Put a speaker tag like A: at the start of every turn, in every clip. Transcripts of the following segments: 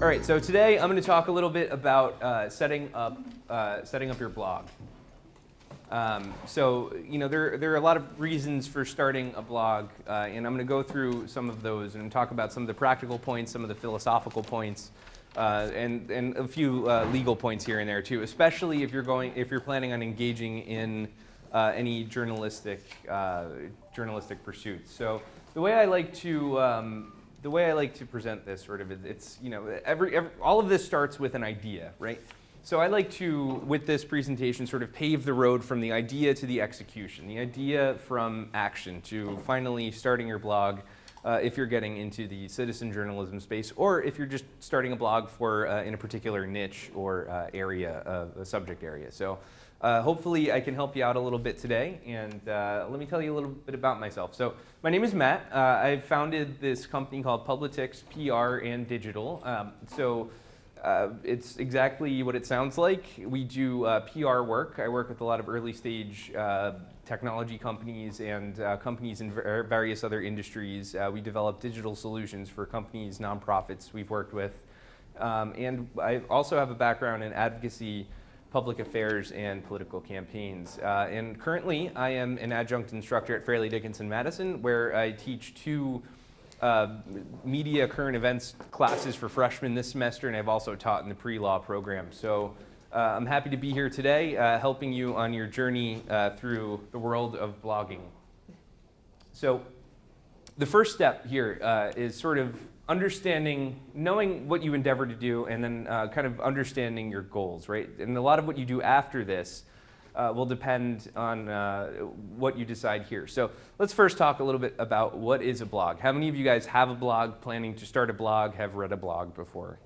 A: All right, so today I'm going to talk a little bit about setting up your blog. There are a lot of reasons for starting a blog, and I'm going to go through some of those and talk about some of the practical points, some of the philosophical points, and a few legal points here and there too. Especially if you're planning on engaging in any journalistic pursuits. So the way I like to present this, sort of, it's all of this starts with an idea, right? So I like to, with this presentation, sort of pave the road from the idea to the execution, the idea from action to finally starting your blog, if you're getting into the citizen journalism space, or if you're just starting a blog for in a particular niche or area, a subject area. So hopefully I can help you out a little bit today, and let me tell you a little bit about myself. So my name is Matt. I've founded this company called Publitics PR and Digital. It's exactly what it sounds like. We do PR work. I work with a lot of early stage technology companies and companies in various other industries. We develop digital solutions for companies, nonprofits we've worked with. And I also have a background in advocacy, public affairs, and political campaigns. And currently I am an adjunct instructor at Fairleigh Dickinson Madison, where I teach two media current events classes for freshmen this semester, and I've also taught in the pre-law program. So I'm happy to be here today, helping you on your journey through the world of blogging. So the first step here is sort of knowing what you endeavor to do, and then kind of understanding your goals, right? And a lot of what you do after this will depend on what you decide here. So let's first talk a little bit about what is a blog. How many of you guys have a blog, planning to start a blog, have read a blog before?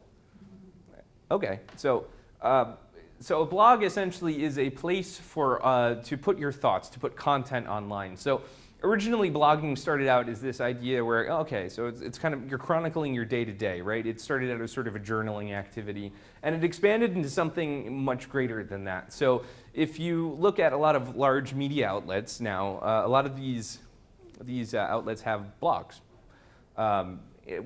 A: Okay, so a blog essentially is a place to put your thoughts, to put content online. So originally blogging started out as this idea where, okay, so it's kind of, you're chronicling your day-to-day, right? It started out as sort of a journaling activity, and it expanded into something much greater than that. So if you look at a lot of large media outlets now, a lot of these outlets have blogs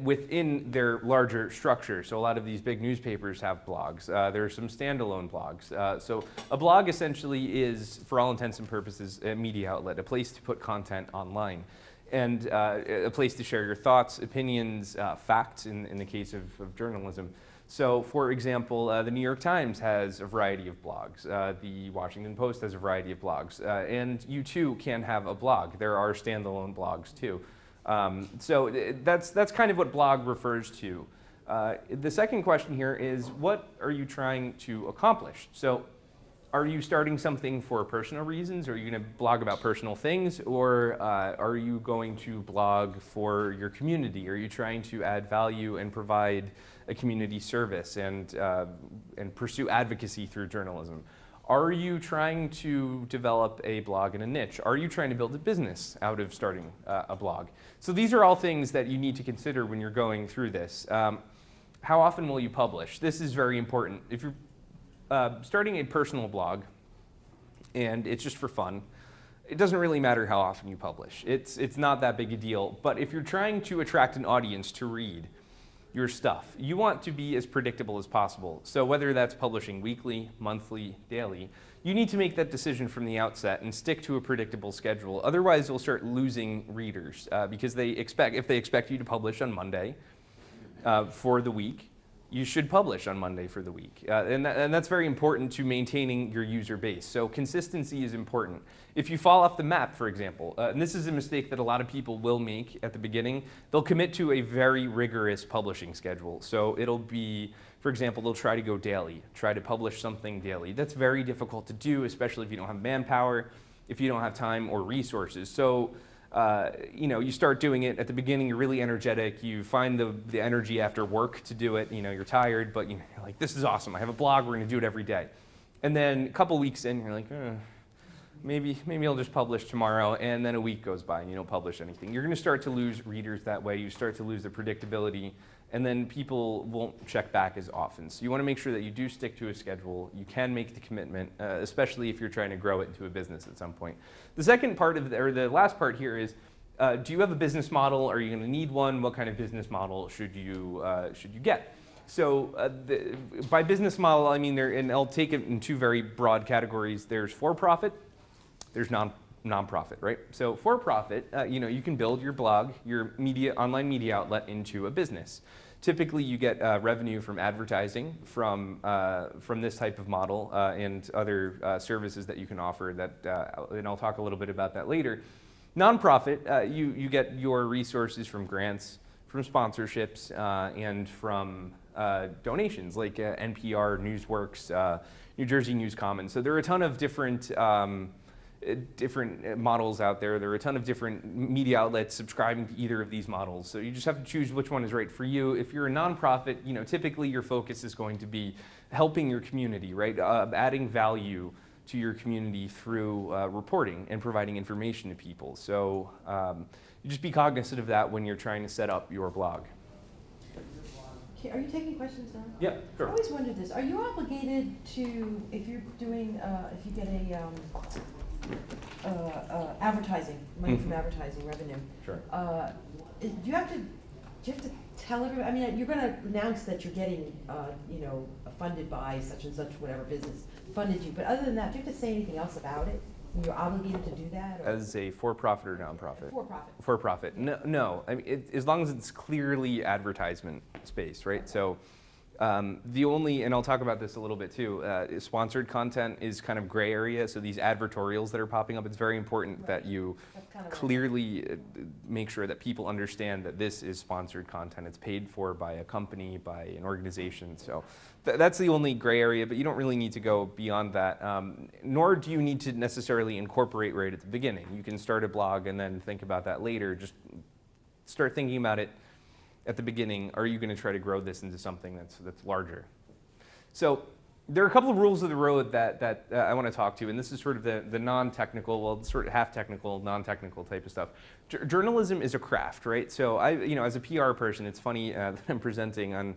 A: within their larger structure. So a lot of these big newspapers have blogs. There are some standalone blogs. So a blog essentially is, for all intents and purposes, a media outlet, a place to put content online, and a place to share your thoughts, opinions, facts in the case of journalism. So for example, the New York Times has a variety of blogs. The Washington Post has a variety of blogs. And you too can have a blog. There are standalone blogs too. So that's kind of what blog refers to. The second question here is, what are you trying to accomplish? So are you starting something for personal reasons? Are you going to blog about personal things? Or are you going to blog for your community? Are you trying to add value and provide a community service and pursue advocacy through journalism? Are you trying to develop a blog in a niche? Are you trying to build a business out of starting a blog? So these are all things that you need to consider when you're going through this. How often will you publish? This is very important. If you're starting a personal blog and it's just for fun, it doesn't really matter how often you publish. It's not that big a deal. But if you're trying to attract an audience to read your stuff, you want to be as predictable as possible. So whether that's publishing weekly, monthly, daily, you need to make that decision from the outset and stick to a predictable schedule. Otherwise, you'll start losing readers because if they expect you to publish on Monday for the week, you should publish on Monday for the week. And that's very important to maintaining your user base. So consistency is important. If you fall off the map, for example, and this is a mistake that a lot of people will make at the beginning, they'll commit to a very rigorous publishing schedule. So it'll be, for example, they'll try to go daily, try to publish something daily. That's very difficult to do, especially if you don't have manpower, if you don't have time or resources. So you start doing it at the beginning, you're really energetic, you find the energy after work to do it, you're tired, but you're like, this is awesome, I have a blog, we're gonna do it every day. And then a couple weeks in, you're like, maybe I'll just publish tomorrow, and then a week goes by and you don't publish anything. You're gonna start to lose readers that way, you start to lose the predictability, and then people won't check back as often. So you wanna make sure that you do stick to a schedule, you can make the commitment, especially if you're trying to grow it into a business at some point. The second part the last part here is, do you have a business model? Are you gonna need one? What kind of business model should you get? So by business model, I mean, and I'll take it in two very broad categories. There's for-profit, there's non-profit, right? So for-profit, you can build your blog, your online media outlet into a business. Typically, you get revenue from advertising from this type of model and other services that you can offer. And I'll talk a little bit about that later. Nonprofit, you get your resources from grants, from sponsorships, and from donations like NPR, Newsworks, New Jersey News Commons. So there are a ton of different models out there. There are a ton of different media outlets subscribing to either of these models. So you just have to choose which one is right for you. If you're a nonprofit, typically your focus is going to be helping your community, right? Adding value to your community through reporting and providing information to people. So you just be cognizant of that when you're trying to set up your blog.
B: Okay, are you taking questions now?
A: Yeah, sure.
B: I always wondered this. Are you obligated to, if you're doing, if you get advertising, money from advertising revenue?
A: Sure.
B: Do you have to tell everybody? I mean, you're going to announce that you're getting, funded by such and such whatever business funded you. But other than that, do you have to say anything else about it? You're obligated to do that? Or?
A: As a for-profit or nonprofit?
B: For-profit.
A: For-profit. No. I mean, as long as it's clearly advertisement space, right? So the only, and I'll talk about this a little bit too, sponsored content is kind of gray area. So these advertorials that are popping up, it's very important that you clearly make sure that people understand that this is sponsored content. It's paid for by a company, by an organization. So that's the only gray area, but you don't really need to go beyond that. Nor do you need to necessarily incorporate right at the beginning. You can start a blog and then think about that later. Just start thinking about it at the beginning. Are you going to try to grow this into something that's larger? So there are a couple of rules of the road that I want to talk to, and this is sort of the non-technical, well, sort of half-technical, non-technical type of stuff. Journalism is a craft, right? So as a PR person, it's funny that I'm presenting on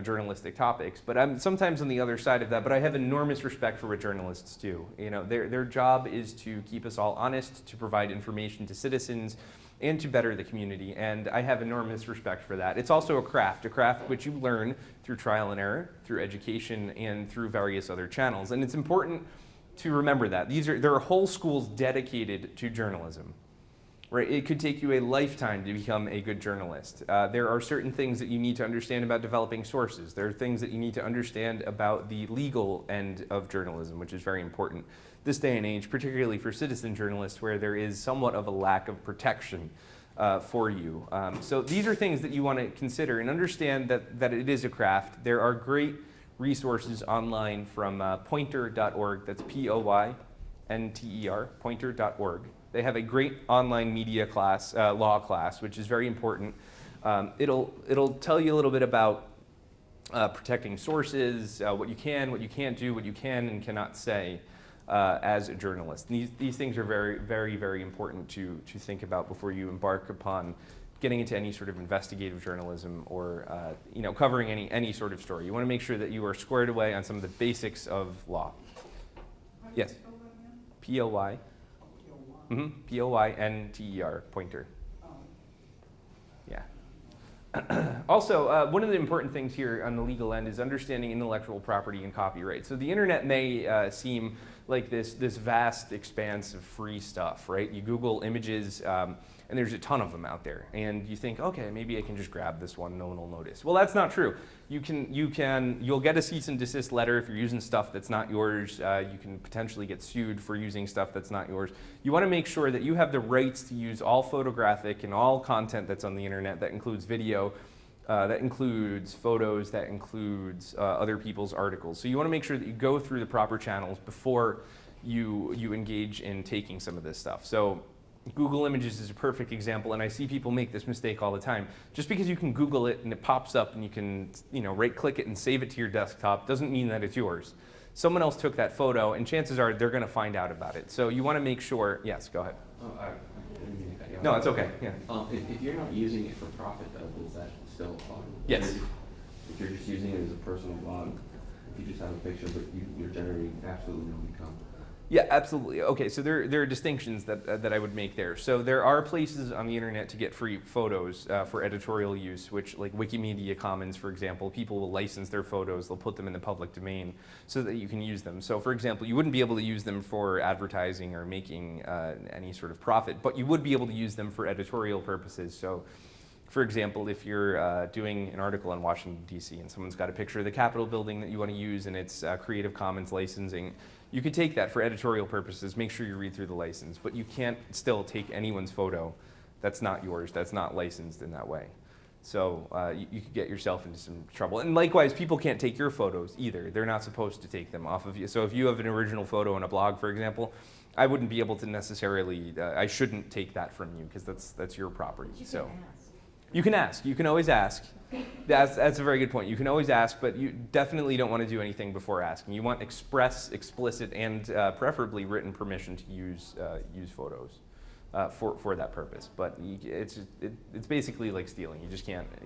A: journalistic topics, but I'm sometimes on the other side of that. But I have enormous respect for what journalists do. Their job is to keep us all honest, to provide information to citizens, and to better the community, and I have enormous respect for that. It's also a craft which you learn through trial and error, through education, and through various other channels. And it's important to remember that. There are whole schools dedicated to journalism, right? It could take you a lifetime to become a good journalist. There are certain things that you need to understand about developing sources. There are things that you need to understand about the legal end of journalism, which is very important this day and age, particularly for citizen journalists, where there is somewhat of a lack of protection for you. So these are things that you want to consider and understand that it is a craft. There are great resources online from pointer.org, that's P-O-Y-N-T-E-R, pointer.org. They have a great online media class, law class, which is very important. It'll tell you a little bit about protecting sources, what you can, what you can't do, what you can and cannot say as a journalist. These things are very, very, very important to think about before you embark upon getting into any sort of investigative journalism or covering any sort of story. You want to make sure that you are squared away on some of the basics of law. Yes. P-O-Y. P-O-Y-N-T-E-R, pointer. Yeah. Also, one of the important things here on the legal end is understanding intellectual property and copyright. So the internet may seem like this vast expanse of free stuff, right? You Google images, and there's a ton of them out there, and you think, okay, maybe I can just grab this one, no one will notice. Well, that's not true. You'll get a cease and desist letter if you're using stuff that's not yours. You can potentially get sued for using stuff that's not yours. You want to make sure that you have the rights to use all photographic and all content that's on the internet. That includes video, that includes photos, that includes other people's articles. So you want to make sure that you go through the proper channels before you engage in taking some of this stuff. So Google Images is a perfect example, and I see people make this mistake all the time. Just because you can Google it and it pops up and you can right-click it and save it to your desktop doesn't mean that it's yours. Someone else took that photo, and chances are they're going to find out about it. So you want to make sure. Yes, go ahead. No, it's okay. Yeah.
C: If you're not using it for profit, though, does that still apply?
A: Yes.
C: If you're just using it as a personal blog, if you just have a picture, but you're generating absolutely no income,
A: Yeah, absolutely. Okay, so there are distinctions that I would make there. So there are places on the internet to get free photos for editorial use, which like Wikimedia Commons, for example, people will license their photos, they'll put them in the public domain so that you can use them. So for example, you wouldn't be able to use them for advertising or making any sort of profit, but you would be able to use them for editorial purposes. So for example, if you're doing an article on Washington, D.C., and someone's got a picture of the Capitol building that you want to use and it's Creative Commons licensing, you could take that for editorial purposes, make sure you read through the license, but you can't still take anyone's photo that's not yours, that's not licensed in that way. So you could get yourself into some trouble. And likewise, people can't take your photos either. They're not supposed to take them off of you. So if you have an original photo on a blog, for example, I wouldn't be able to necessarily, I shouldn't take that from you because that's your property.
B: You
A: So.
B: can ask.
A: You can ask. You can always ask. That's a very good point. You can always ask, but you definitely don't want to do anything before asking. You want express, explicit, and preferably written permission to use photos for that purpose. But it's basically like stealing. You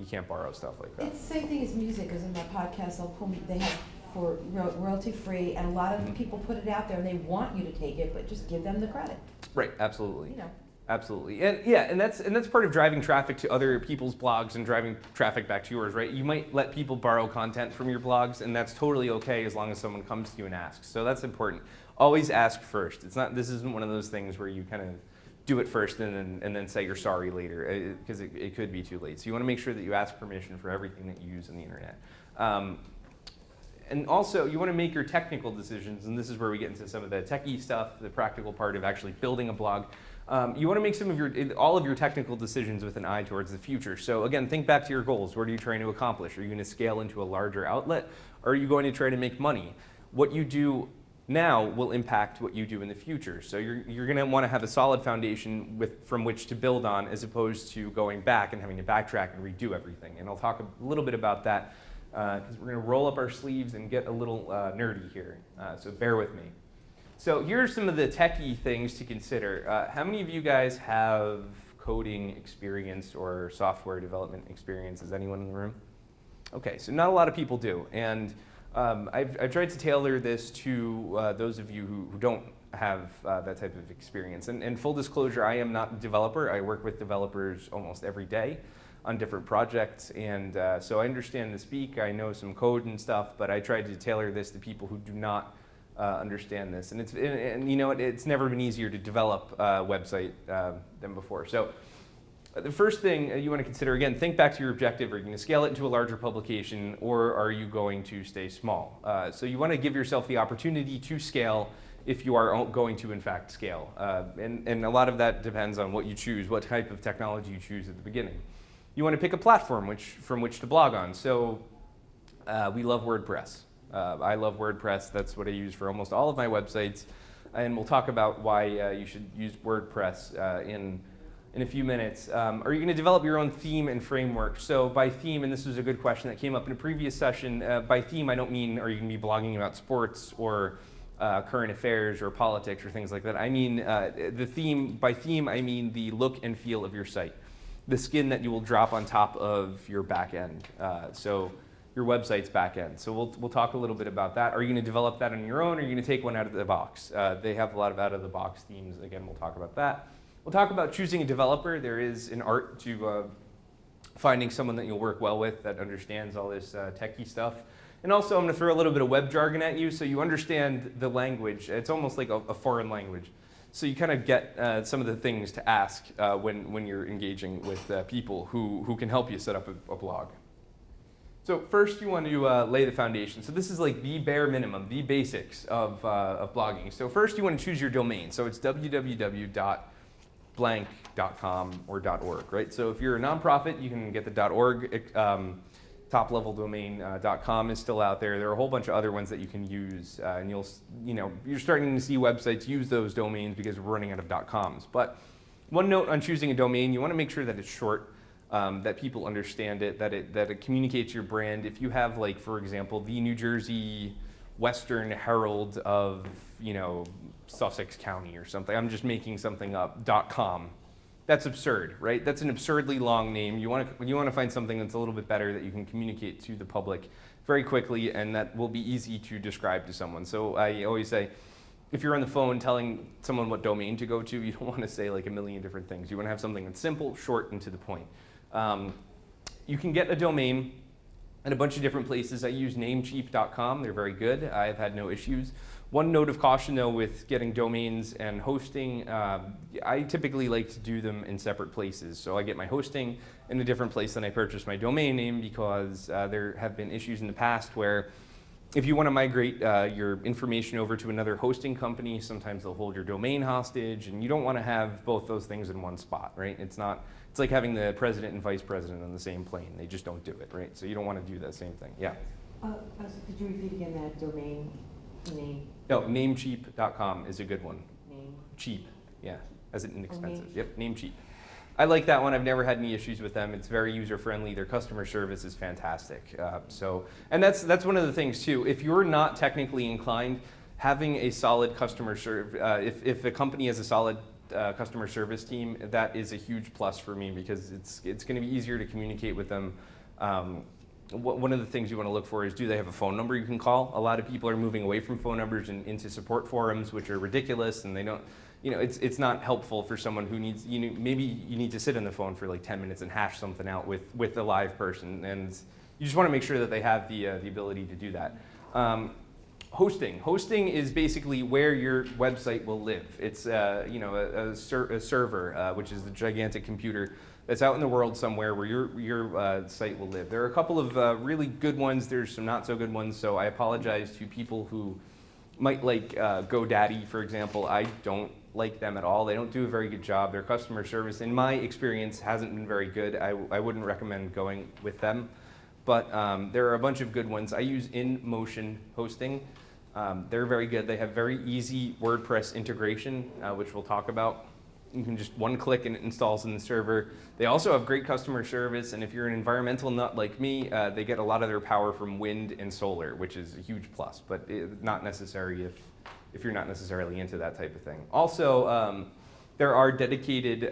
A: can't borrow stuff like that.
B: It's the same thing as music, because in my podcast, they have for royalty free, and a lot of people put it out there and they want you to take it, but just give them the credit.
A: Right. Absolutely.
B: You know.
A: Absolutely, and that's part of driving traffic to other people's blogs and driving traffic back to yours, right? You might let people borrow content from your blogs, and that's totally okay as long as someone comes to you and asks. So that's important. Always ask first. This isn't one of those things where you kind of do it first and then say you're sorry later, because it could be too late. So you want to make sure that you ask permission for everything that you use on the internet. And also, you want to make your technical decisions, and this is where we get into some of the techie stuff, the practical part of actually building a blog. You want to make all of your technical decisions with an eye towards the future. So again, think back to your goals. What are you trying to accomplish? Are you going to scale into a larger outlet, or are you going to try to make money? What you do now will impact what you do in the future. So you're going to want to have a solid foundation from which to build on, as opposed to going back and having to backtrack and redo everything. And I'll talk a little bit about that because we're going to roll up our sleeves and get a little nerdy here. So bear with me. So here are some of the techie things to consider. How many of you guys have coding experience or software development experience? Is anyone in the room? Okay, so not a lot of people do. And I've tried to tailor this to those of you who don't have that type of experience. And full disclosure, I am not a developer. I work with developers almost every day on different projects. And so I understand the speak. I know some code and stuff, but I tried to tailor this to people who do not understand this, and you know it's never been easier to develop a website than before. So the first thing you want to consider, again, think back to your objective. Are you going to scale it into a larger publication, or are you going to stay small? So you want to give yourself the opportunity to scale if you are going to in fact scale, and a lot of that depends on what you choose, what type of technology you choose at the beginning. You want to pick a platform from which to blog on. So we love WordPress. I love WordPress. That's what I use for almost all of my websites. And we'll talk about why you should use WordPress in a few minutes. Are you going to develop your own theme and framework? So by theme, and this was a good question that came up in a previous session, by theme I don't mean are you going to be blogging about sports or current affairs or politics or things like that. I mean by theme I mean the look and feel of your site, the skin that you will drop on top of your back end. So your website's back end. So we'll talk a little bit about that. Are you going to develop that on your own, or are you going to take one out of the box? They have a lot of out of the box themes. Again, we'll talk about that. We'll talk about choosing a developer. There is an art to finding someone that you'll work well with that understands all this techie stuff. And also I'm going to throw a little bit of web jargon at you so you understand the language. It's almost like a foreign language. So you kind of get some of the things to ask when you're engaging with people who can help you set up a blog. So first you want to lay the foundation. So this is like the bare minimum, the basics of blogging. So first you want to choose your domain. So it's www.blank.com or .org, right? So if you're a nonprofit, you can get the .org. Top level domain .com is still out there. There are a whole bunch of other ones that you can use, and you're starting to see websites use those domains because we're running out of .coms. But one note on choosing a domain: you want to make sure that it's short. That people understand it, that it communicates your brand. If you have, like, for example, the New Jersey Western Herald of, Sussex County or something, I'm just making something up, .com, that's absurd, right? That's an absurdly long name. You want to find something that's a little bit better that you can communicate to the public very quickly and that will be easy to describe to someone. So I always say, if you're on the phone telling someone what domain to go to, you don't want to say like a million different things. You want to have something that's simple, short, and to the point. You can get a domain in a bunch of different places. I use namecheap.com. They're very good. I've had no issues. One note of caution though with getting domains and hosting, I typically like to do them in separate places. So I get my hosting in a different place than I purchase my domain name, because there have been issues in the past where if you want to migrate your information over to another hosting company, sometimes they'll hold your domain hostage, and you don't want to have both those things in one spot, right? It's like having the president and vice president on the same plane. They just don't do it, right? So you don't want to do that same thing. Yeah.
B: Could you repeat again that domain name?
A: No, namecheap.com is a good one.
B: Name?
A: Cheap, yeah, as in inexpensive.
B: Namecheap.
A: Yep, Namecheap. I like that one. I've never had any issues with them. It's very user-friendly. Their customer service is fantastic. And that's one of the things too. If you're not technically inclined, having a solid customer service, if a company has a solid customer service team, that is a huge plus for me, because it's going to be easier to communicate with them. One of the things you want to look for is, do they have a phone number you can call? A lot of people are moving away from phone numbers and into support forums, which are ridiculous, and they don't. It's not helpful for someone who needs, maybe you need to sit on the phone for like 10 minutes and hash something out with a live person, and you just want to make sure that they have the ability to do that. Hosting is basically where your website will live. It's a server, which is the gigantic computer that's out in the world somewhere where your site will live. There are a couple of really good ones. There's some not so good ones, so I apologize to people who might like GoDaddy, for example. I don't like them at all. They don't do a very good job. Their customer service, in my experience, hasn't been very good. I wouldn't recommend going with them. But there are a bunch of good ones. I use InMotion Hosting. They're very good. They have very easy WordPress integration, which we'll talk about. You can just one click and it installs in the server. They also have great customer service, and if you're an environmental nut like me, they get a lot of their power from wind and solar, which is a huge plus, but not necessary if you're not necessarily into that type of thing. Also, there are dedicated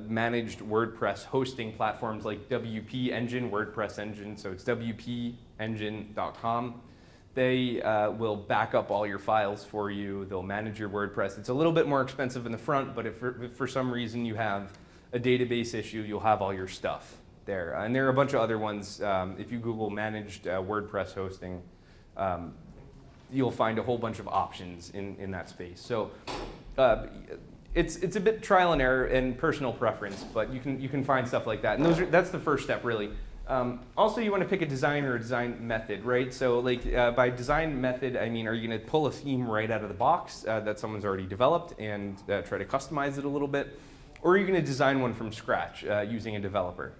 A: managed WordPress hosting platforms like WP Engine, WordPress Engine, so it's wpengine.com. They will back up all your files for you. They'll manage your WordPress. It's a little bit more expensive in the front, but if for some reason you have a database issue, you'll have all your stuff there. And there are a bunch of other ones. If you Google managed WordPress hosting, you'll find a whole bunch of options in that space. So it's a bit trial and error and personal preference, but you can find stuff like that. And that's the first step, really. Also, you want to pick a design or a design method, right? So by design method, I mean, are you going to pull a theme right out of the box that someone's already developed and try to customize it a little bit? Or are you going to design one from scratch using a developer?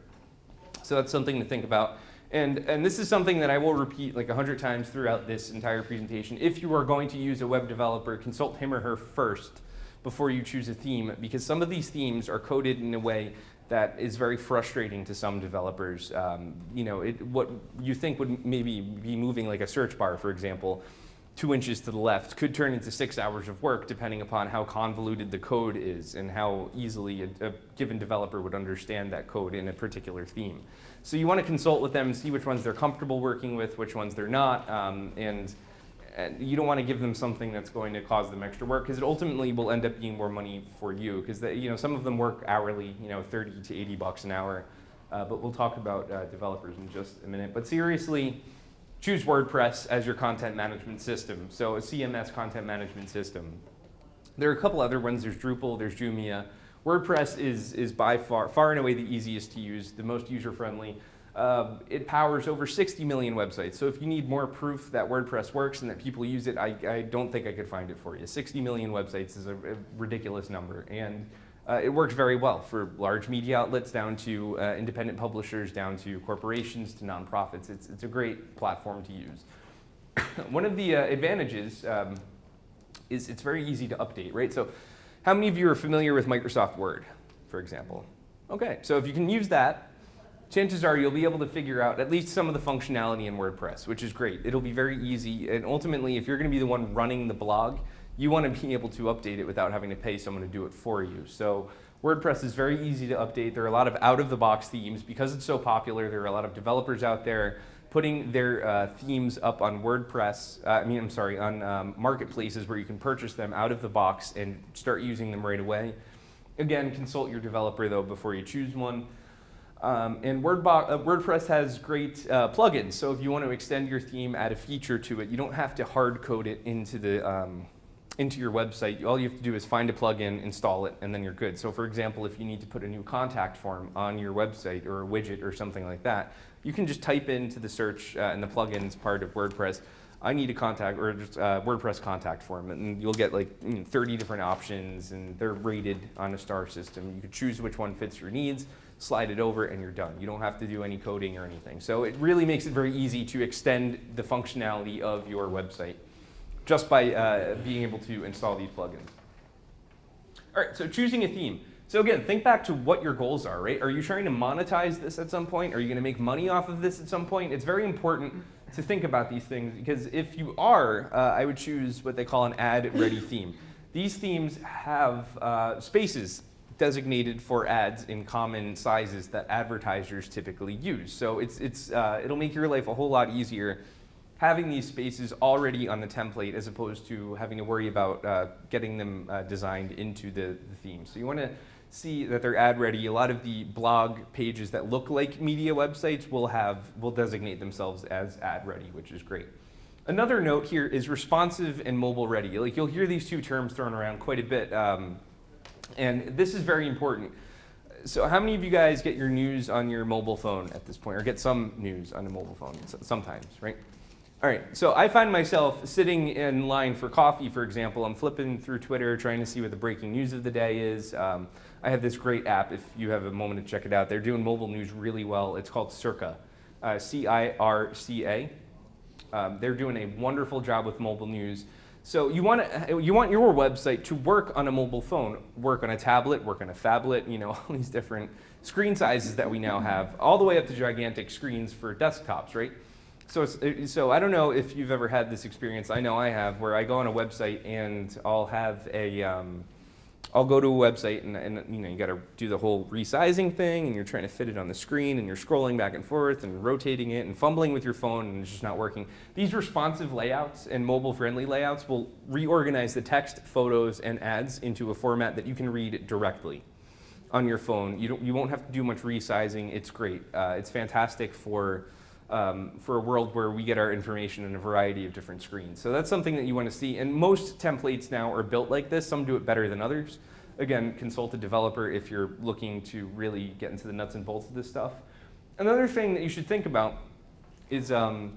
A: So that's something to think about. And this is something that I will repeat like 100 times throughout this entire presentation. If you are going to use a web developer, consult him or her first before you choose a theme, because some of these themes are coded in a way that is very frustrating to some developers. What you think would maybe be moving like a search bar, for example, 2 inches to the left could turn into 6 hours of work depending upon how convoluted the code is and how easily a given developer would understand that code in a particular theme. So you want to consult with them and see which ones they're comfortable working with, which ones they're not, and you don't want to give them something that's going to cause them extra work, because it ultimately will end up being more money for you, because some of them work hourly, 30 to 80 bucks an hour. But we'll talk about developers in just a minute. But seriously, choose WordPress as your content management system. So a CMS content management system. There are a couple other ones. There's Drupal, there's Joomla. WordPress is by far and away the easiest to use, the most user-friendly. It powers over 60 million websites. So if you need more proof that WordPress works and that people use it, I don't think I could find it for you. 60 million websites is a ridiculous number. And it works very well for large media outlets down to independent publishers, down to corporations, to nonprofits. It's a great platform to use. One of the advantages is it's very easy to update, right? So how many of you are familiar with Microsoft Word, for example? Okay, so if you can use that, chances are you'll be able to figure out at least some of the functionality in WordPress, which is great. It'll be very easy, and ultimately, if you're going to be the one running the blog, you want to be able to update it without having to pay someone to do it for you. So WordPress is very easy to update. There are a lot of out-of-the-box themes. Because it's so popular, there are a lot of developers out there putting their themes up on WordPress, on marketplaces where you can purchase them out of the box and start using them right away. Again, consult your developer though before you choose one. And WordPress has great plugins, so if you want to extend your theme, add a feature to it, you don't have to hard code it into your website. All you have to do is find a plugin, install it, and then you're good. So for example, if you need to put a new contact form on your website or a widget or something like that, you can just type into the search in the plugins part of WordPress, I need a contact or just WordPress contact form, and you'll get like 30 different options, and they're rated on a star system. You can choose which one fits your needs, slide it over, and you're done. You don't have to do any coding or anything. So it really makes it very easy to extend the functionality of your website just by being able to install these plugins. All right, so choosing a theme. So again, think back to what your goals are, right? Are you trying to monetize this at some point? Are you gonna make money off of this at some point? It's very important to think about these things, because if you are, I would choose what they call an ad-ready theme. These themes have spaces designated for ads in common sizes that advertisers typically use. So it'll make your life a whole lot easier having these spaces already on the template as opposed to having to worry about getting them designed into the theme. So you want to see that they're ad ready. A lot of the blog pages that look like media websites will designate themselves as ad ready, which is great. Another note here is responsive and mobile ready. Like, you'll hear these two terms thrown around quite a bit, and this is very important. So how many of you guys get your news on your mobile phone at this point, or get some news on a mobile phone sometimes, right? All right, so I find myself sitting in line for coffee, for example. I'm flipping through Twitter, trying to see what the breaking news of the day is. I have this great app, if you have a moment to check it out. They're doing mobile news really well. It's called Circa, C-I-R-C-A. They're doing a wonderful job with mobile news. So you want your website to work on a mobile phone, work on a tablet, work on a phablet, all these different screen sizes that we now have, all the way up to gigantic screens for desktops, right? So I don't know if you've ever had this experience. I know I have, where I go on a website and I'll have I'll go to a website and you got to do the whole resizing thing, and you're trying to fit it on the screen, and you're scrolling back and forth and rotating it and fumbling with your phone, and it's just not working. These responsive layouts and mobile-friendly layouts will reorganize the text, photos, and ads into a format that you can read directly on your phone. You won't have to do much resizing. It's great. It's fantastic for a world where we get our information in a variety of different screens. So that's something that you want to see. And most templates now are built like this. Some do it better than others. Again, consult a developer if you're looking to really get into the nuts and bolts of this stuff. Another thing that you should think about is the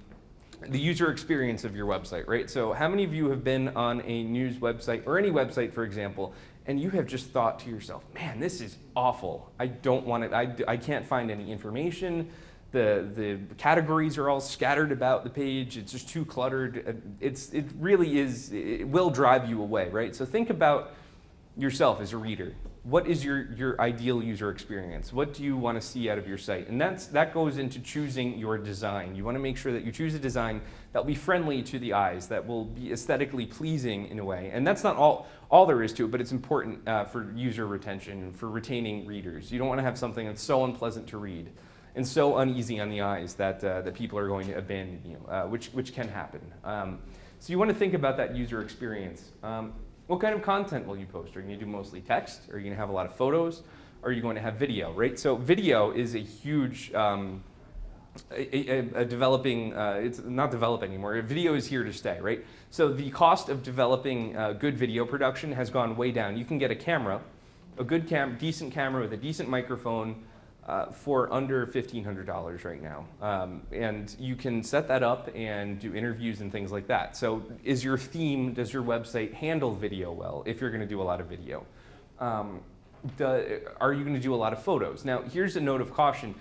A: user experience of your website, right? So how many of you have been on a news website, or any website, for example, and you have just thought to yourself, man, this is awful. I don't want it. I can't find any information. The categories are all scattered about the page. It's just too cluttered. It really is, it will drive you away, right? So think about yourself as a reader. What is your ideal user experience? What do you want to see out of your site? And that goes into choosing your design. You want to make sure that you choose a design that will be friendly to the eyes, that will be aesthetically pleasing in a way. And that's not all there is to it, but it's important for user retention, for retaining readers. You don't want to have something that's so unpleasant to read and so uneasy on the eyes that people are going to abandon you, which can happen. So you want to think about that user experience. What kind of content will you post? Are you going to do mostly text? Are you going to have a lot of photos? Or are you going to have video, right? So video is a huge, developing, it's not developing anymore. Video is here to stay, right? So the cost of developing good video production has gone way down. You can get a camera, a good decent camera with a decent microphone, for under $1,500 right now. And you can set that up and do interviews and things like that. So does your website handle video well, if you're going to do a lot of video? Are you going to do a lot of photos? Now, here's a note of caution.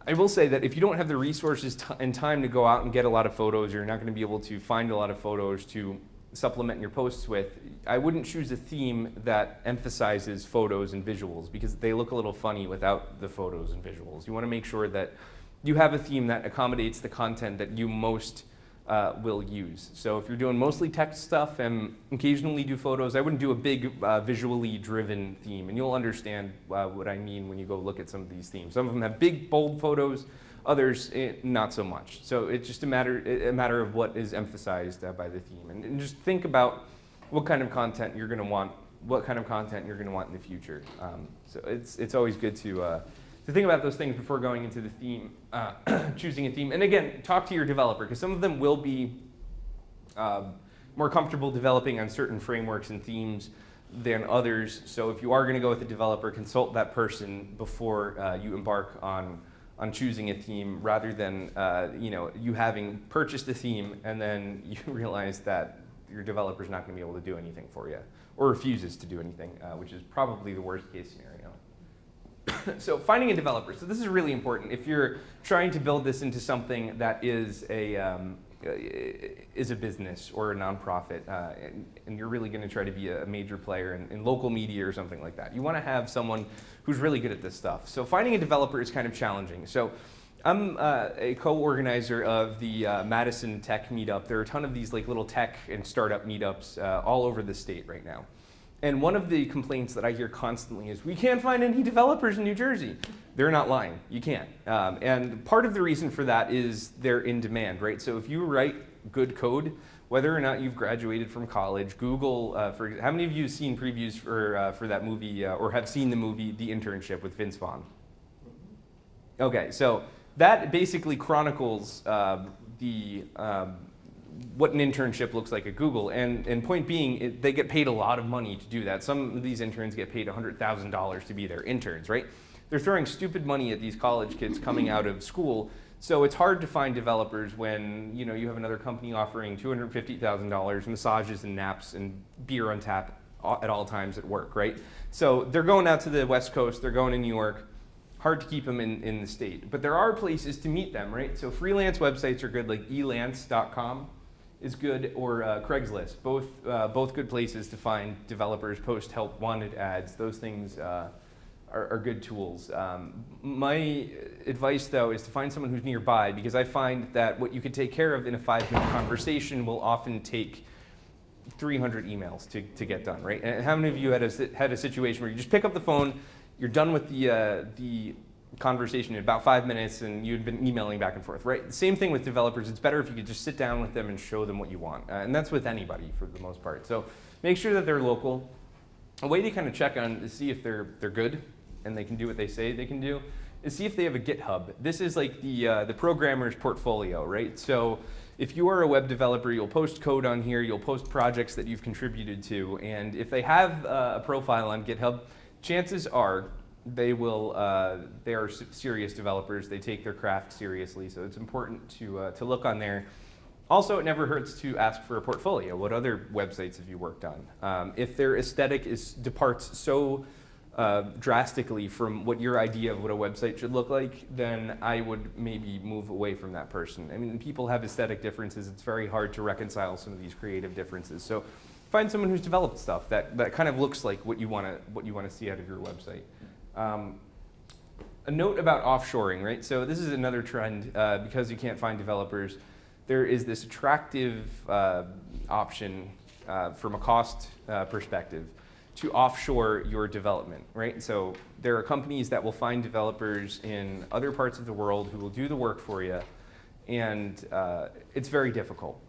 A: I will say that if you don't have the resources and time to go out and get a lot of photos, you're not going to be able to find a lot of photos to supplement your posts with, I wouldn't choose a theme that emphasizes photos and visuals, because they look a little funny without the photos and visuals. You want to make sure that you have a theme that accommodates the content that you most will use. So if you're doing mostly text stuff and occasionally do photos, I wouldn't do a big visually driven theme, and you'll understand what I mean when you go look at some of these themes. Some of them have big, bold photos, others not so much. So it's just a matter of what is emphasized by the theme, and just think about what kind of content you're going to want, in the future. So it's always good to think about those things before going into the theme, choosing a theme. And again, talk to your developer, because some of them will be more comfortable developing on certain frameworks and themes than others. So if you are going to go with a developer, consult that person before you embark on choosing a theme, rather than you having purchased a theme and then you realize that your developer's not going to be able to do anything for you, or refuses to do anything, which is probably the worst case scenario. So finding a developer. So this is really important. If you're trying to build this into something that is a business or a nonprofit, and you're really going to try to be a major player in local media or something like that, you want to have someone who's really good at this stuff. So finding a developer is kind of challenging. So I'm a co-organizer of the Madison Tech meetup. There are a ton of these like little tech and startup meetups all over the state right now. And one of the complaints that I hear constantly is, we can't find any developers in New Jersey. They're not lying, you can't. And part of the reason for that is they're in demand, right? So if you write good code, whether or not you've graduated from college, Google, how many of you have seen previews for that movie, or have seen the movie The Internship with Vince Vaughn? Okay, so that basically chronicles what an internship looks like at Google, and point being, they get paid a lot of money to do that. Some of these interns get paid $100,000 to be their interns, right? They're throwing stupid money at these college kids coming out of school, so it's hard to find developers when you have another company offering $250,000, massages and naps and beer on tap at all times at work, right? So they're going out to the West Coast, they're going to New York. Hard to keep them in the state, but there are places to meet them, right? So freelance websites are good, like elance.com is good, or Craigslist. Both good places to find developers, post help wanted ads. Those things are good tools. My advice, though, is to find someone who's nearby, because I find that what you could take care of in a 5-minute conversation will often take 300 emails to get done, right? And how many of you had a situation where you just pick up the phone, you're done with the conversation in about 5 minutes, and you'd been emailing back and forth, right? The same thing with developers. It's better if you could just sit down with them and show them what you want. And that's with anybody for the most part. So make sure that they're local. A way to kind of check on to see if they're good and they can do what they say they can do is see if they have a GitHub. This is like the programmer's portfolio, right? So if you are a web developer, you'll post code on here, you'll post projects that you've contributed to, and if they have a profile on GitHub, chances are they are serious developers. They take their craft seriously, so it's important to look on there. Also, it never hurts to ask for a portfolio. What other websites have you worked on? If their aesthetic departs so drastically from what your idea of what a website should look like, then I would maybe move away from that person. I mean, people have aesthetic differences. It's very hard to reconcile some of these creative differences. So find someone who's developed stuff that kind of looks like what you want to see out of your website. A note about offshoring, right? So this is another trend because you can't find developers. There is this attractive option from a cost perspective to offshore your development, right? So there are companies that will find developers in other parts of the world who will do the work for you, and it's very difficult.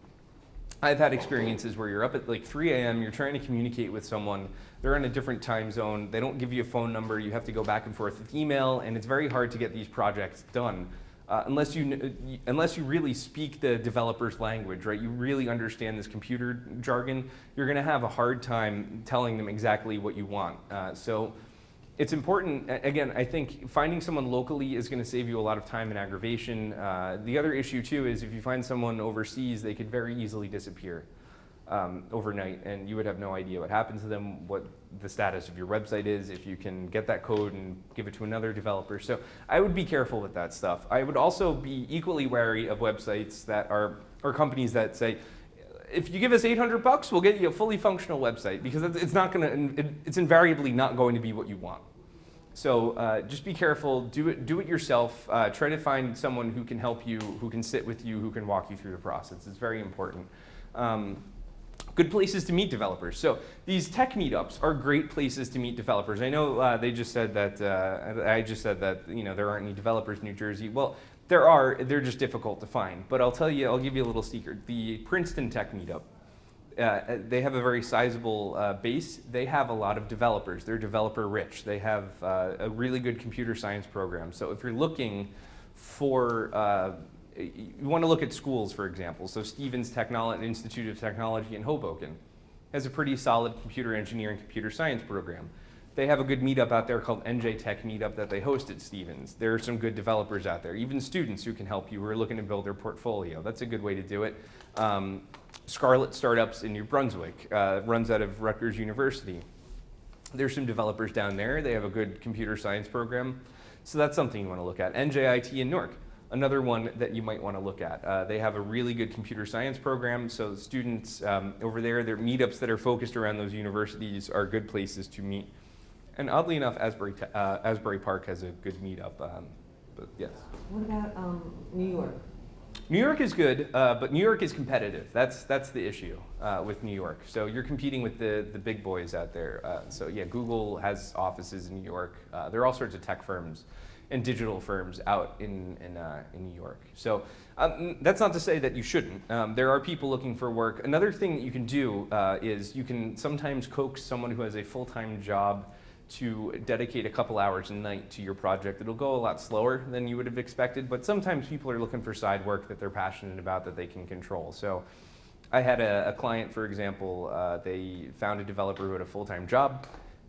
A: I've had experiences where you're up at like 3 a.m., you're trying to communicate with someone, they're in a different time zone, they don't give you a phone number, you have to go back and forth with email, and it's very hard to get these projects done unless you really speak the developer's language, right? You really understand this computer jargon, you're gonna have a hard time telling them exactly what you want. So it's important, again, I think finding someone locally is gonna save you a lot of time and aggravation. The other issue too is if you find someone overseas, they could very easily disappear overnight, and you would have no idea what happened to them, what the status of your website is, if you can get that code and give it to another developer. So I would be careful with that stuff. I would also be equally wary of websites that or companies that say, if you give us $800, we'll get you a fully functional website, because it's invariably not going to be what you want. So just be careful, do it yourself. Try to find someone who can help you, who can sit with you, who can walk you through the process. It's very important. Good places to meet developers. So these tech meetups are great places to meet developers. I know they just said that, I just said that there aren't any developers in New Jersey. Well, there are, they're just difficult to find. But I'll give you a little secret. The Princeton Tech Meetup, they have a very sizable base. They have a lot of developers. They're developer rich. They have a really good computer science program. So if you're looking for, you want to look at schools, for example. So Stevens Institute of Technology in Hoboken has a pretty solid computer engineering, computer science program. They have a good meetup out there called NJ Tech Meetup that they host at Stevens. There are some good developers out there, even students who can help you who are looking to build their portfolio. That's a good way to do it. Scarlet Startups in New Brunswick runs out of Rutgers University. There's some developers down there. They have a good computer science program. So that's something you want to look at. NJIT in Newark, another one that you might want to look at. They have a really good computer science program. So students over there, their meetups that are focused around those universities are good places to meet. And oddly enough, Asbury Park has a good meetup, but yes.
B: What about New York?
A: New York is good, but New York is competitive. That's the issue with New York. So you're competing with the big boys out there. So yeah, Google has offices in New York. There are all sorts of tech firms and digital firms out in New York. So that's not to say that you shouldn't. There are people looking for work. Another thing that you can do is you can sometimes coax someone who has a full-time job to dedicate a couple hours a night to your project. It'll go a lot slower than you would have expected, but sometimes people are looking for side work that they're passionate about that they can control. So I had a client, for example, they found a developer who had a full-time job,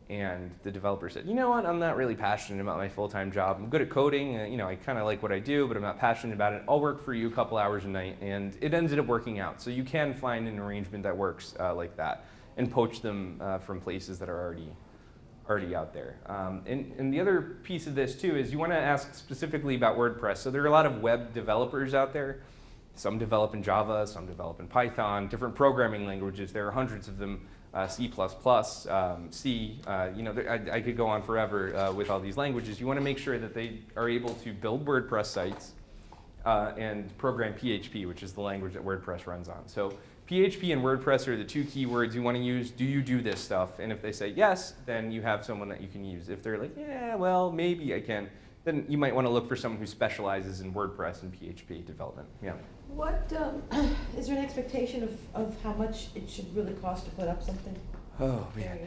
A: and the developer said, you know what, I'm not really passionate about my full-time job. I'm good at coding, I kind of like what I do, but I'm not passionate about it. I'll work for you a couple hours a night, and it ended up working out. So you can find an arrangement that works like that and poach them from places that are already out there. And the other piece of this too is you want to ask specifically about WordPress. So there are a lot of web developers out there. Some develop in Java, some develop in Python, different programming languages. There are hundreds of them, C++, C. I could go on forever with all these languages. You want to make sure that they are able to build WordPress sites and program PHP, which is the language that WordPress runs on. So PHP and WordPress are the two keywords you want to use. Do you do this stuff? And if they say yes, then you have someone that you can use. If they're like, yeah, well, maybe I can, then you might want to look for someone who specializes in WordPress and PHP development. Yeah.
B: What, is there an expectation of how much it should really cost to put up something?
A: Oh, man.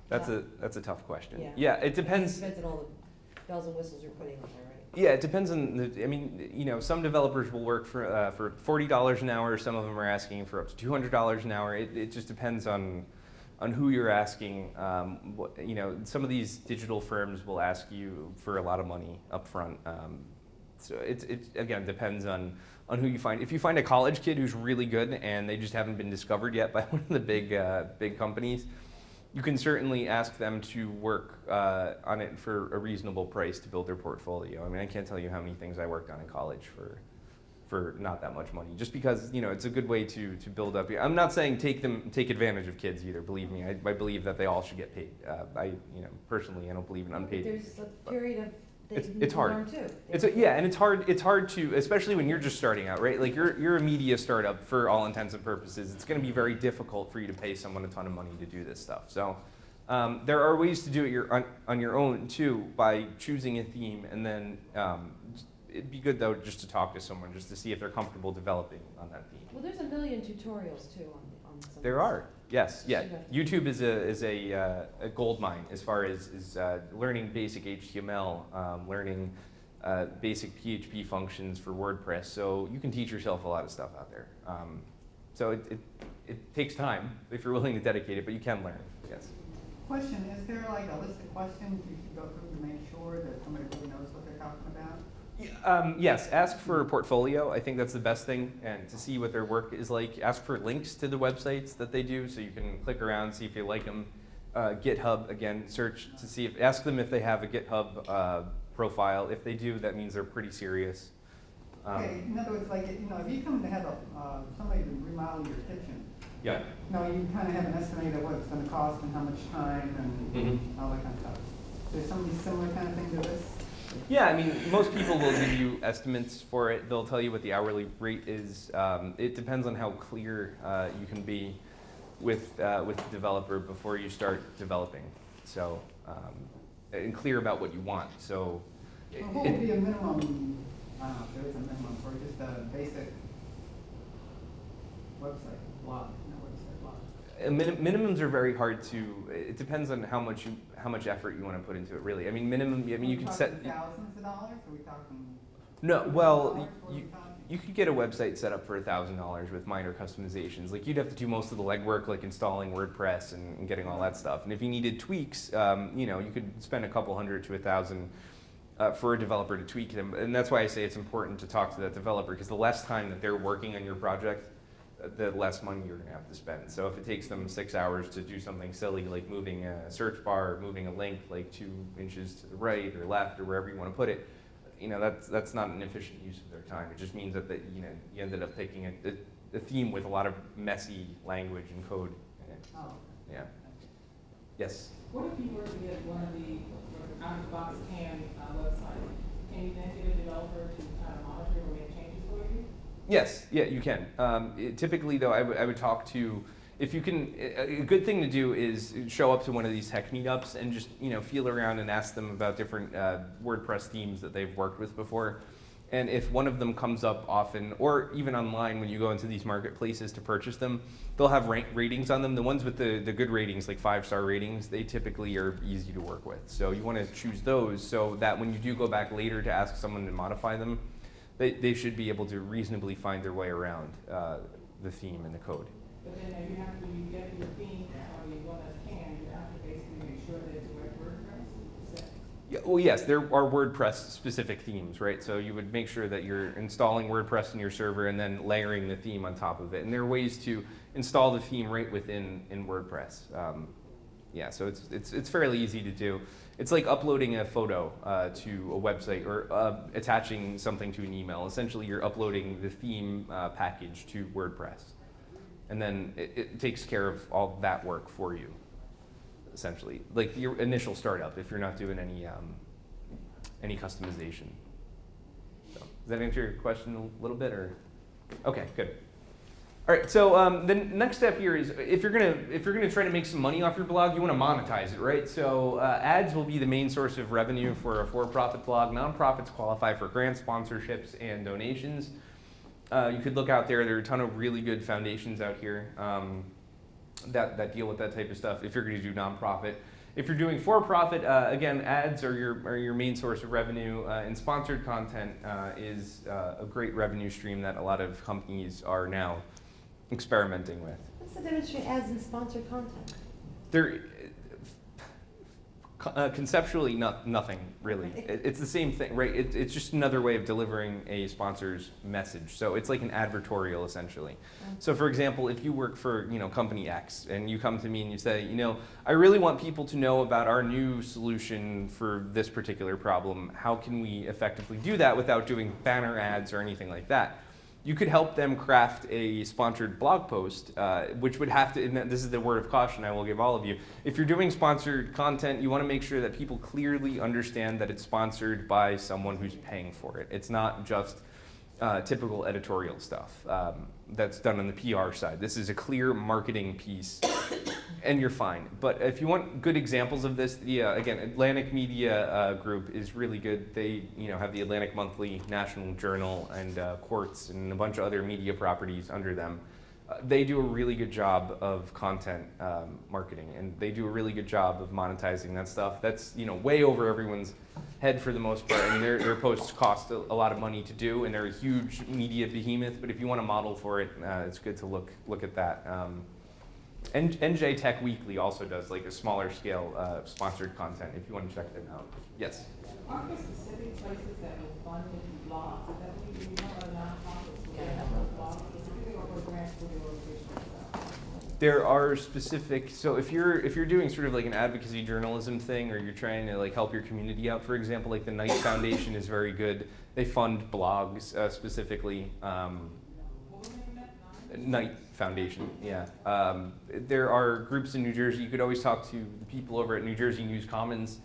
A: That's a tough question.
B: Yeah.
A: It depends.
B: It depends on all the bells and whistles you're putting on there, right?
A: Yeah, it depends on some developers will work for $40 an hour. Some of them are asking for up to $200 an hour. It just depends on who you're asking. Some of these digital firms will ask you for a lot of money up front. So it again depends on who you find. If you find a college kid who's really good and they just haven't been discovered yet by one of the big companies, you can certainly ask them to work on it for a reasonable price to build their portfolio. I mean, I can't tell you how many things I worked on in college for not that much money, just because it's a good way to build up. I'm not saying take advantage of kids either. Believe me, I believe that they all should get paid. Personally, I don't believe in unpaid.
B: There's a period of
A: it's hard.
B: learn too.
A: And it's hard to, especially when you're just starting out, right? Like you're a media startup for all intents and purposes. It's going to be very difficult for you to pay someone a ton of money to do this stuff. So there are ways to do it on your own too, by choosing a theme, and then it'd be good though just to talk to someone just to see if they're comfortable developing on that theme.
B: Well, there's a million tutorials too on some.
A: There are. Yes, yeah. YouTube is a gold mine as far as learning basic HTML, learning basic PHP functions for WordPress. So you can teach yourself a lot of stuff out there. So it takes time if you're willing to dedicate it, but you can learn. Yes.
D: Question: is there like a list of questions you should go through to make sure that somebody really knows what they're talking about?
A: Yes, ask for a portfolio. I think that's the best thing, and to see what their work is like. Ask for links to the websites that they do, so you can click around, see if you like them. GitHub, again, search to see ask them if they have a GitHub profile. If they do, that means they're pretty serious.
D: Okay, in other words, like if you come to have somebody to remodel your kitchen,
A: yeah.
D: You kind of have an estimate of what it's going to cost and how much time and all that kind of stuff. There's something similar kind of thing to this?
A: Yeah, I mean, most people will give you estimates for it. They'll tell you what the hourly rate is. It depends on how clear you can be with the developer before you start developing. So, and clear about what you want. So,
D: So what would be a minimum, I don't know if there is a minimum for just a basic website, blog, not website, blog?
A: Minimums are very hard to. It depends on how much effort you want to put into it. Really, I mean, minimum. I mean, you
D: Are we
A: can set.
D: talking thousands of dollars, are we talking?
A: No, well,
D: $1,000? What are we talking?
A: you could get a website set up for $1,000 with minor customizations. Like you'd have to do most of the legwork, like installing WordPress and getting all that stuff. And if you needed tweaks, you know, you could spend a couple hundred to $1,000 for a developer to tweak them. And that's why I say it's important to talk to that developer, because the less time that they're working on your project, the less money you're gonna have to spend. So if it takes them 6 hours to do something silly like moving a search bar, or moving a link like 2 inches to the right or left or wherever you want to put it, you know, that's not an efficient use of their time. It just means that you know, you ended up picking a theme with a lot of messy language and code in it.
D: Oh,
A: Yeah. Yes.
E: What if you were to get one of the out-of-the-box CAN websites? Can you then get a developer to kind of monitor or make changes for you?
A: Yes, yeah, you can. Typically, though, I would talk to, if you can, a good thing to do is show up to one of these tech meetups and just, you know, feel around and ask them about different WordPress themes that they've worked with before. And if one of them comes up often, or even online when you go into these marketplaces to purchase them, they'll have ratings on them. The ones with the good ratings, like 5-star ratings, they typically are easy to work with. So you want to choose those so that when you do go back later to ask someone to modify them, they should be able to reasonably find their way around the theme and the code.
E: But then if you have to get your theme or the one that's CAN, you have to basically make sure that it's WordPress. Is that-
A: Yeah, well, yes, there are WordPress-specific themes, right? So you would make sure that you're installing WordPress in your server and then layering the theme on top of it. And there are ways to install the theme right within WordPress. Yeah, so it's fairly easy to do. It's like uploading a photo to a website or attaching something to an email. Essentially, you're uploading the theme package to WordPress. And then it takes care of all that work for you, essentially. Like your initial startup, if you're not doing any customization. So, does that answer your question a little bit, or? Okay, good. All right, so the next step here is if you're gonna try to make some money off your blog, you want to monetize it, right? So ads will be the main source of revenue for a for-profit blog. Nonprofits qualify for grant sponsorships and donations. You could look out there. There are a ton of really good foundations out here that deal with that type of stuff. If you're going to do nonprofit, if you're doing for-profit, again, ads are your main source of revenue, and sponsored content is a great revenue stream that a lot of companies are now experimenting with.
B: What's the difference between ads and sponsored content?
A: They're conceptually nothing really. It's the same thing, right? It's just another way of delivering a sponsor's message. So it's like an advertorial essentially. So for example, if you work for company X and you come to me and you say, I really want people to know about our new solution for this particular problem. How can we effectively do that without doing banner ads or anything like that? You could help them craft a sponsored blog post, which would have to, and this is the word of caution I will give all of you. If you're doing sponsored content, you want to make sure that people clearly understand that it's sponsored by someone who's paying for it. It's not just typical editorial stuff that's done on the PR side. This is a clear marketing piece, and you're fine. But if you want good examples of this, again, Atlantic Media Group is really good. They have the Atlantic Monthly, National Journal, and Quartz, and a bunch of other media properties under them. They do a really good job of content marketing, and they do a really good job of monetizing that stuff. That's way over everyone's head for the most part. I mean, their posts cost a lot of money to do, and they're a huge media behemoth. But if you want to model for it, it's good to look at that. And NJ Tech Weekly also does like a smaller scale sponsored content. If you want to check them out, yes.
E: Aren't there specific places that will fund blogs? Is that what you know, other nonprofits will have blogs specifically, or grants for your organization itself?
A: There are specific, so if you're doing sort of like an advocacy journalism thing, or you're trying to like help your community out, for example, like the Knight Foundation is very good. They fund blogs specifically. Knight Foundation, yeah. There are groups in New Jersey. You could always talk to the people over at New Jersey News Commons.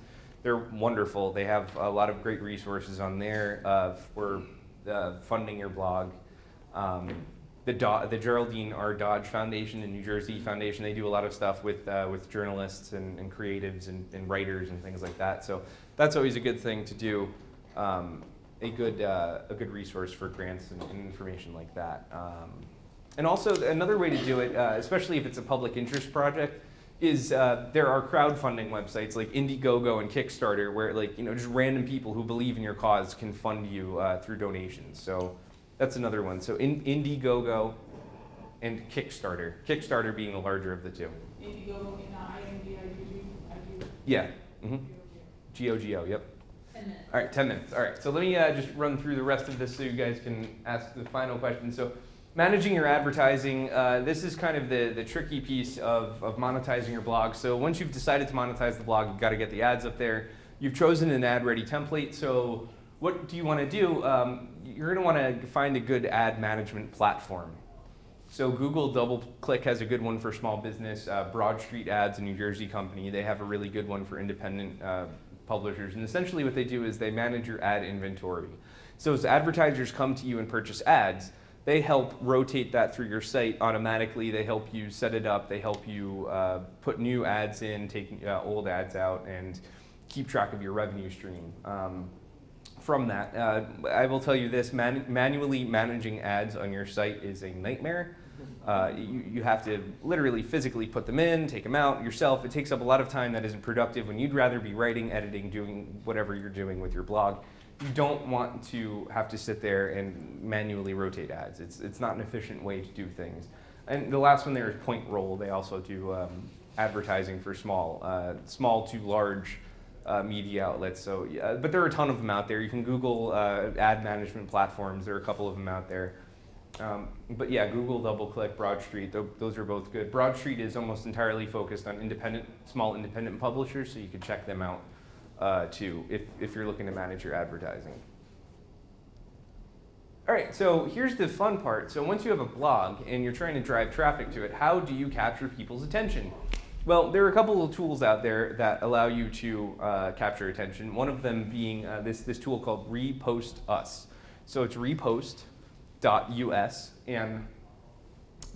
A: they're wonderful. They have a lot of great resources on there for funding your blog. The Geraldine R. Dodge Foundation and New Jersey Foundation, they do a lot of stuff with journalists and creatives and writers and things like that. So that's always a good thing to do, a good resource for grants and information like that. And also another way to do it, especially if it's a public interest project, is there are crowdfunding websites like Indiegogo and Kickstarter where just random people who believe in your cause can fund you through donations. So that's another one. So Indiegogo and Kickstarter. Kickstarter being the larger of the two.
E: Indiegogo, INDIGO.
A: Yeah. Mm-hmm. GOGO, yep.
E: 10 minutes.
A: All right, 10 minutes. All right, so let me just run through the rest of this so you guys can ask the final question. So managing your advertising, this is kind of the tricky piece of monetizing your blog. So once you've decided to monetize the blog, you've got to get the ads up there. You've chosen an ad-ready template, so what do you want to do? You're going to want to find a good ad management platform. So Google DoubleClick has a good one for small business. Broad Street Ads, a New Jersey company, they have a really good one for independent publishers. And essentially what they do is they manage your ad inventory. So as advertisers come to you and purchase ads, they help rotate that through your site automatically. They help you set it up. They help you put new ads in, take old ads out, and keep track of your revenue stream. From that, I will tell you this, manually managing ads on your site is a nightmare. You have to literally physically put them in, take them out yourself. It takes up a lot of time that isn't productive when you'd rather be writing, editing, doing whatever you're doing with your blog. You don't want to have to sit there and manually rotate ads. It's not an efficient way to do things. And the last one there is Point Roll. They also do advertising for small to large media outlets. So, but there are a ton of them out there. You can Google ad management platforms. There are a couple of them out there. But yeah, Google, DoubleClick, Broad Street, those are both good. Broad Street is almost entirely focused on small independent publishers, so you can check them out too if you're looking to manage your advertising. All right, so here's the fun part. So once you have a blog and you're trying to drive traffic to it, how do you capture people's attention? Well, there are a couple of tools out there that allow you to capture attention. One of them being this tool called Repost Us. So it's repost.us, and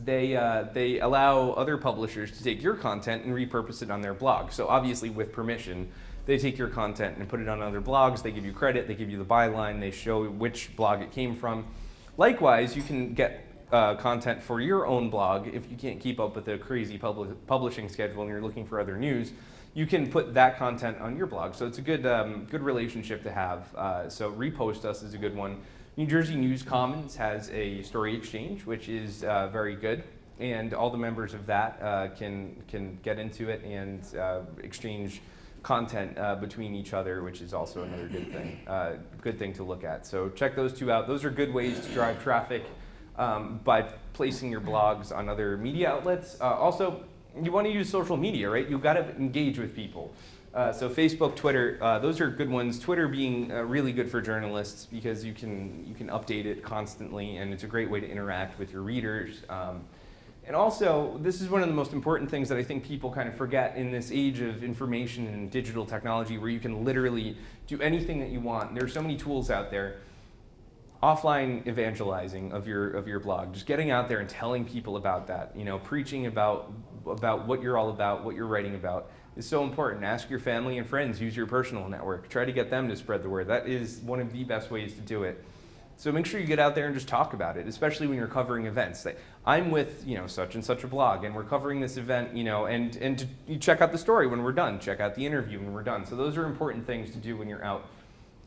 A: they allow other publishers to take your content and repurpose it on their blog. So obviously with permission, they take your content and put it on other blogs. They give you credit, they give you the byline, they show which blog it came from. Likewise, you can get content for your own blog. If you can't keep up with the crazy publishing schedule and you're looking for other news, you can put that content on your blog. So it's a good relationship to have. So Repost Us is a good one. New Jersey News Commons has a story exchange, which is very good, and all the members of that can get into it and exchange content between each other, which is also another good thing to look at. So check those two out. Those are good ways to drive traffic by placing your blogs on other media outlets. Also, you want to use social media, right? You've got to engage with people. So Facebook, Twitter, those are good ones. Twitter being really good for journalists because you can update it constantly, and it's a great way to interact with your readers. And also, this is one of the most important things that I think people kind of forget in this age of information and digital technology where you can literally do anything that you want. There are so many tools out there. Offline evangelizing of your blog, just getting out there and telling people about that, preaching about what you're all about, what you're writing about is so important. Ask your family and friends, use your personal network, try to get them to spread the word. That is one of the best ways to do it. So make sure you get out there and just talk about it, especially when you're covering events. Like, I'm with such and such a blog, and we're covering this event, and you check out the story when we're done, check out the interview when we're done. So those are important things to do when you're out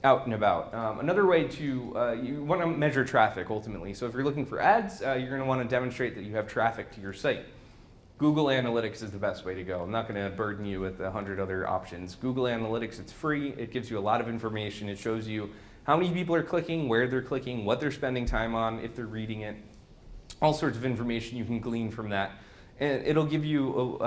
A: and about. Another way to, you want to measure traffic ultimately. So if you're looking for ads, you're going to want to demonstrate that you have traffic to your site. Google Analytics is the best way to go. I'm not going to burden you with 100 other options. Google Analytics, it's free. It gives you a lot of information. It shows you how many people are clicking, where they're clicking, what they're spending time on, if they're reading it. All sorts of information you can glean from that. And it'll give you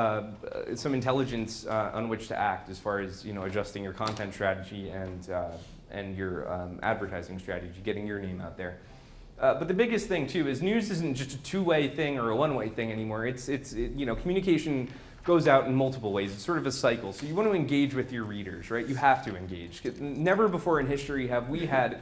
A: some intelligence on which to act as far as adjusting your content strategy and your advertising strategy, getting your name out there. But the biggest thing too is news isn't just a two-way thing or a one-way thing anymore. It's communication goes out in multiple ways. It's sort of a cycle. So you want to engage with your readers, right? You have to engage. 'Cause never before in history have we had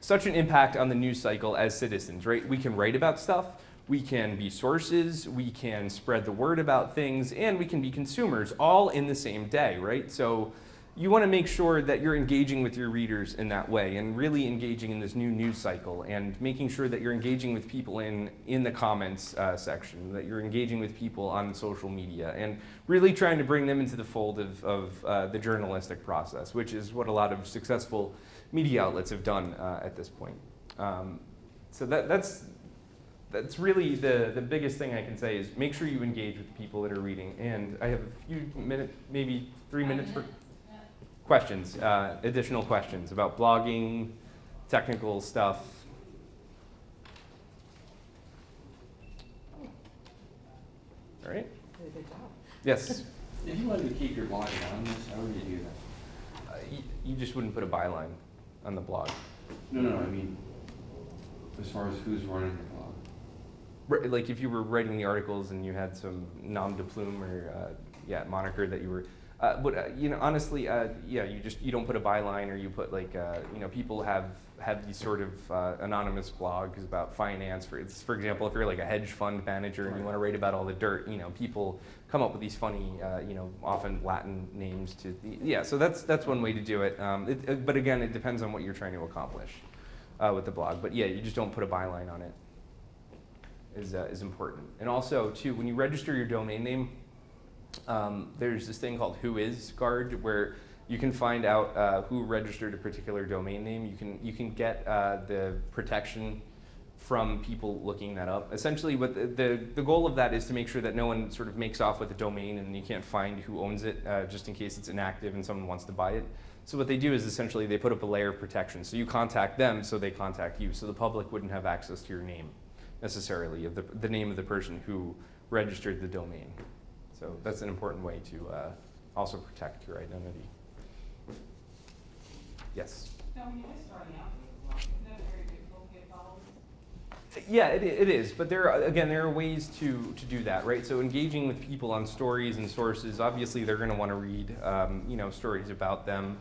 A: such an impact on the news cycle as citizens, right? We can write about stuff, we can be sources, we can spread the word about things, and we can be consumers all in the same day, right? So you want to make sure that you're engaging with your readers in that way and really engaging in this new news cycle and making sure that you're engaging with people in the comments section, that you're engaging with people on social media and really trying to bring them into the fold of the journalistic process, which is what a lot of successful media outlets have done at this point. So that's really the biggest thing I can say is make sure you engage with the people that are reading. And I have a few minutes, maybe 3 minutes for questions, additional questions about blogging, technical stuff. All right.
B: Did a good job.
A: Yes.
C: If you wanted to keep your blog anonymous, how would you do that?
A: You just wouldn't put a byline on the blog.
C: No, I mean, as far as who's running your blog.
A: Like if you were writing the articles and you had some nom de plume or moniker that you were, honestly, you don't put a byline or you put like, people have these sort of anonymous blogs about finance. For example, if you're like a hedge fund manager and you want to write about all the dirt, people come up with these funny, often Latin names to, so that's one way to do it. But again, it depends on what you're trying to accomplish with the blog. But yeah, you just don't put a byline on it. Is important. And also, too, when you register your domain name, there's this thing called Whois Guard where you can find out who registered a particular domain name. You can get the protection from people looking that up. Essentially, what the goal of that is to make sure that no one sort of makes off with a domain and you can't find who owns it, just in case it's inactive and someone wants to buy it. So what they do is essentially they put up a layer of protection. So you contact them, so they contact you. So the public wouldn't have access to your name necessarily, of the name of the person who registered the domain. So that's an important way to also protect your identity. Yes?
E: Now, when you're just starting out with a blog, isn't that very difficult to get followers?
A: Yeah, it is, but there are ways to do that, right? So engaging with people on stories and sources, obviously they're going to want to read, stories about them.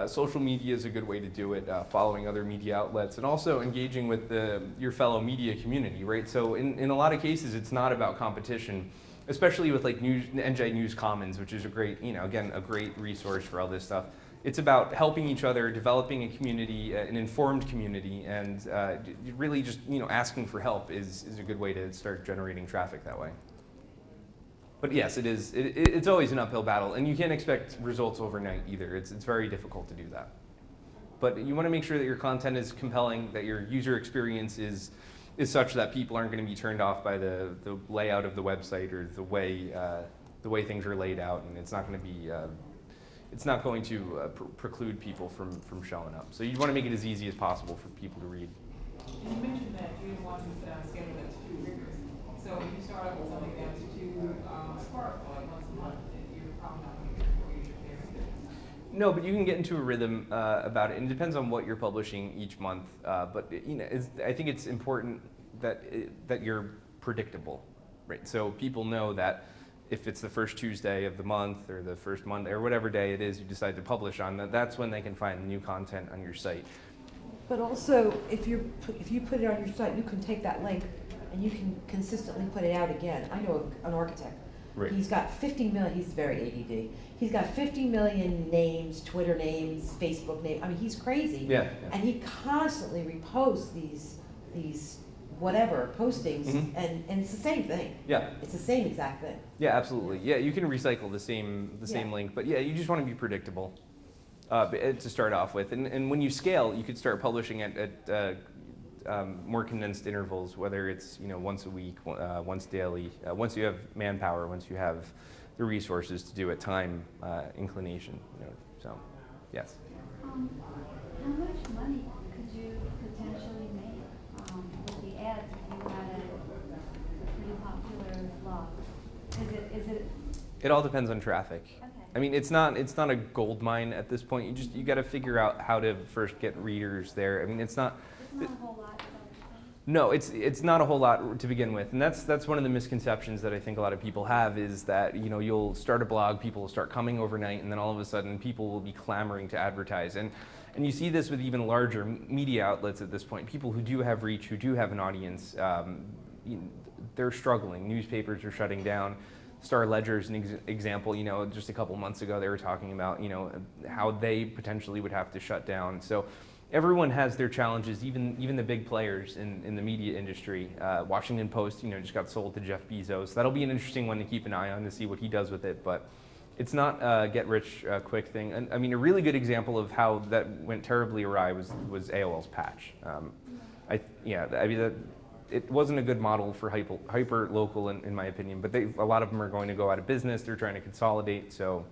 A: Social media is a good way to do it, following other media outlets, and also engaging with your fellow media community, right? So in a lot of cases, it's not about competition, especially with like NJ News Commons, which is a great, a great resource for all this stuff. It's about helping each other, developing a community, an informed community, and really just asking for help is a good way to start generating traffic that way. But yes, it is. It's always an uphill battle, and you can't expect results overnight either. It's very difficult to do that. But you want to make sure that your content is compelling, that your user experience is such that people aren't going to be turned off by the layout of the website or the way things are laid out, and it's not going to be. It's not going to preclude people from showing up. So you want to make it as easy as possible for people to read.
E: And you mentioned that you didn't want to schedule that's too rigorous. So if you start out with something that's too sparse, like once a month, you're probably not going to get your readers there.
A: No, but you can get into a rhythm about it, and it depends on what you're publishing each month. But I think it's important that you're predictable, right? So people know that if it's the first Tuesday of the month or the first Monday or whatever day it is you decide to publish on, that's when they can find the new content on your site.
B: But also, if you put it on your site, you can take that link and you can consistently put it out again. I know an architect.
A: Right.
B: He's got 50 million, he's very ADD. He's got 50 million names, Twitter names, Facebook names. I mean, he's crazy.
A: Yeah.
B: And he constantly reposts these whatever postings,
A: Mhm.
B: and it's the same thing.
A: Yeah.
B: It's the same exact thing.
A: Yeah, absolutely. Yeah, you can recycle the same
B: Yeah.
A: link, but yeah, you just want to be predictable to start off with. And when you scale, you could start publishing at more condensed intervals, whether it's once a week, once daily, once you have manpower, once you have the resources to do it, time, inclination. So, yes.
F: How much money could you potentially make with the ads if you had a pretty popular blog? Is it?
A: It all depends on traffic.
F: Okay.
A: I mean, it's not a gold mine at this point. You got to figure out how to first get readers there. I mean, it's not.
F: It's not a whole lot.
A: No, it's not a whole lot to begin with, and that's one of the misconceptions that I think a lot of people have is that you'll start a blog, people will start coming overnight, and then all of a sudden people will be clamoring to advertise. And you see this with even larger media outlets at this point. People who do have reach, who do have an audience, they're struggling. Newspapers are shutting down. Star Ledger is an example. Just a couple months ago they were talking about how they potentially would have to shut down. So everyone has their challenges, even the big players in the media industry. Washington Post, just got sold to Jeff Bezos. That'll be an interesting one to keep an eye on to see what he does with it. But it's not a get-rich-quick thing. And I mean, a really good example of how that went terribly awry was AOL's patch. It wasn't a good model for hyper local, in my opinion. But a lot of them are going to go out of business. They're trying to consolidate. So.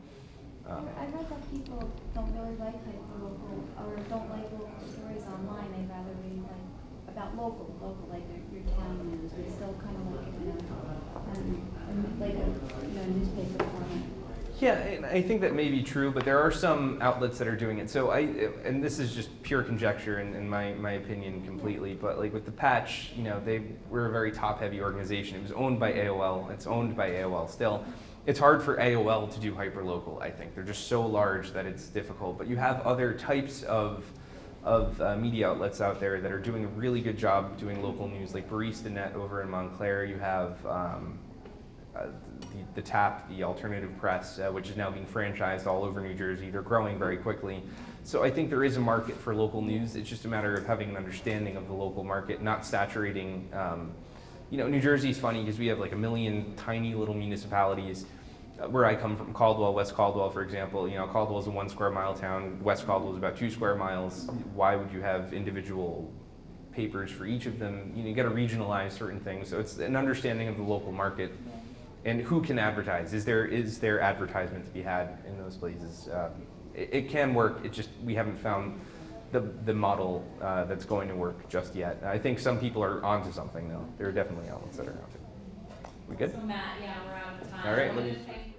F: I read that people don't really like hyper-local, or don't like local stories online. They'd rather read about local, like your town news. They still kind of like it in a newspaper format.
A: Yeah, and I think that may be true, but there are some outlets that are doing it. So and this is just pure conjecture in my opinion completely, but like with the patch, they were a very top-heavy organization. It was owned by AOL. It's owned by AOL still. It's hard for AOL to do hyperlocal, I think. They're just so large that it's difficult. But you have other types of media outlets out there that are doing a really good job doing local news, like BaristaNet over in Montclair. You have the TAP, the Alternative Press, which is now being franchised all over New Jersey. They're growing very quickly. So I think there is a market for local news. It's just a matter of having an understanding of the local market, not saturating. New Jersey's funny because we have like a million tiny little municipalities. Where I come from, Caldwell, West Caldwell, for example, Caldwell's a 1 square mile town. West Caldwell's about 2 square miles. Why would you have individual papers for each of them? You got to regionalize certain things. So it's an understanding of the local market and who can advertise. Is there advertisement to be had in those places? It can work. It just we haven't found the model that's going to work just yet. I think some people are onto something though. There are definitely outlets that are out there. We good?
G: So Matt, yeah, we're out of time.
A: All right,
G: I
A: let
G: wanna
A: me-
G: thank